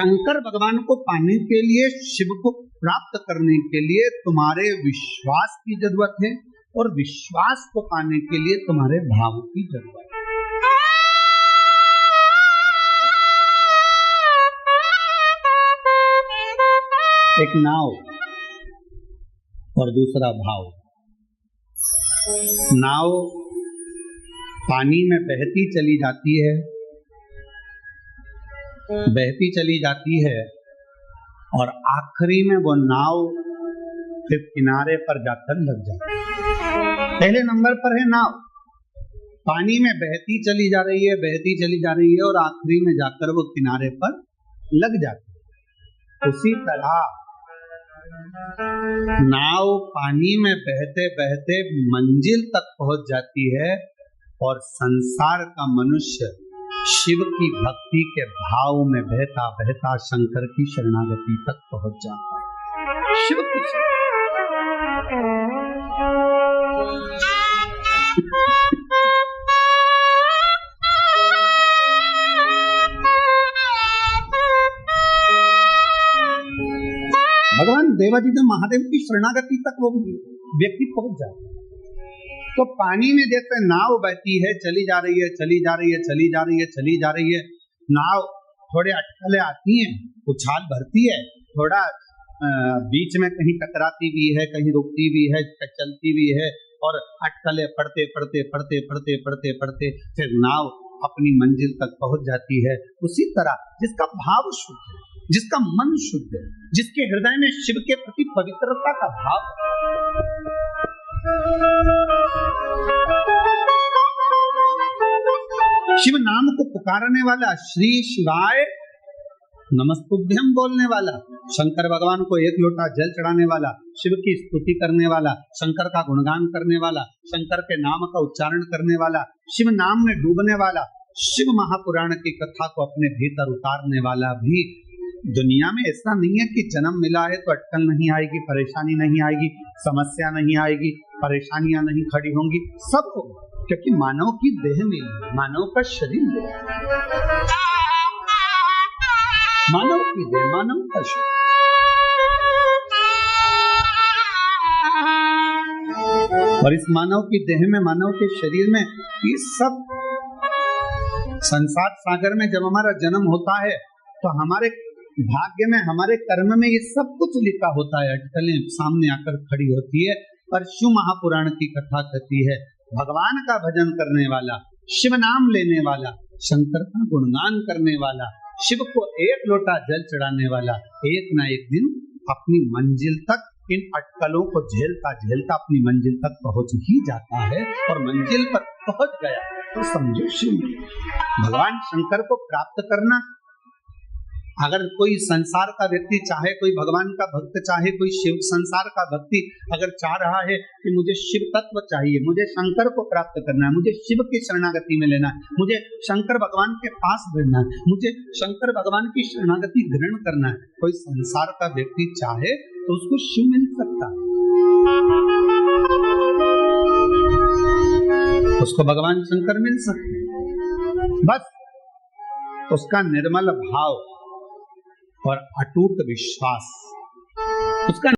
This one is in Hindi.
शंकर भगवान को पाने के लिए, शिव को प्राप्त करने के लिए तुम्हारे विश्वास की जरूरत है, और विश्वास को पाने के लिए तुम्हारे भाव की जरूरत है। एक नाव और दूसरा भाव। नाव पानी में बहती चली जाती है, बहती चली जाती है, और आखिरी में वो नाव फिर किनारे पर जाकर लग जाती है। पहले नंबर पर है नाव, पानी में बहती चली जा रही है, बहती चली जा रही है, और आखिरी में जाकर वो किनारे पर लग जाती है। उसी तरह नाव पानी में बहते बहते मंजिल तक पहुंच जाती है, और संसार का मनुष्य शिव की भक्ति के भाव में बहता बहता शंकर की शरणागति तक पहुंच जाता है। शिव की भगवान देवादिदेव महादेव की शरणागति तक वो व्यक्ति पहुंच जाता है। तो पानी में जैसे नाव बहती है, चली जा रही है, चली जा रही है, चली जा रही है, चली जा रही है, नाव थोड़े अटकलें आती हैं, उछाल भरती है, थोड़ा बीच में कहीं टकराती भी है, कहीं रुकती भी है, चलती भी है, और अटकलें पड़ते पड़ते पड़ते पड़ते पड़ते पड़ते फिर नाव अपनी मंजिल तक पहुंच जाती है। उसी तरह जिसका भाव शुद्ध है, जिसका मन शुद्ध है, जिसके हृदय में शिव के प्रति पवित्रता का भाव है, शिव नाम को पुकारने वाला, श्री शिवाय नमस्तुभ्यम बोलने वाला, शंकर भगवान को एक लोटा जल चढ़ाने वाला, शिव की स्तुति करने वाला, शंकर का गुणगान करने वाला, शंकर के नाम का उच्चारण करने वाला, शिव नाम में डूबने वाला, शिव महापुराण की कथा को अपने भीतर उतारने वाला भी दुनिया में ऐसा नहीं है कि जन्म मिला है तो अटकल नहीं आएगी, परेशानी नहीं आएगी, समस्या नहीं आएगी, परेशानियां नहीं खड़ी होंगी, सब होगा, क्योंकि मानव की देह में, मानव का शरीर में, मानव की देह, मानव का शरीर, और इस मानव की देह में, मानव के शरीर में ये सब संसार सागर में जब हमारा जन्म होता है तो हमारे भाग्य में, हमारे कर्म में ये सब कुछ लिखा होता है, अटकलें सामने आकर खड़ी होती है। पर शिव महापुराण की कथा कहती है, भगवान का भजन करने वाला, शिव नाम लेने वाला, शंकर का गुणगान करने वाला, शिव को एक लोटा जल चढ़ाने वाला, एक ना एक दिन अपनी मंजिल तक इन अटकलों को झेलता झेलता अपनी मंजिल तक पहुंच ही जाता है। और मंजिल पर पहुंच गया तो समझो शिव। भगवान शंकर को प्राप्त करना, अगर कोई संसार का व्यक्ति चाहे, कोई भगवान का भक्त चाहे, कोई शिव संसार का भक्ति अगर चाह रहा है कि मुझे शिव तत्व चाहिए, मुझे शंकर को प्राप्त करना है, मुझे शिव की शरणागति में लेना है, मुझे शंकर भगवान के पास रहना है, मुझे शंकर भगवान की शरणागति ग्रहण करना है, कोई संसार का व्यक्ति चाहे तो उसको शिव मिल सकता है, उसको भगवान शंकर मिल सकते हैं। बस उसका निर्मल भाव और अटूट विश्वास, उसका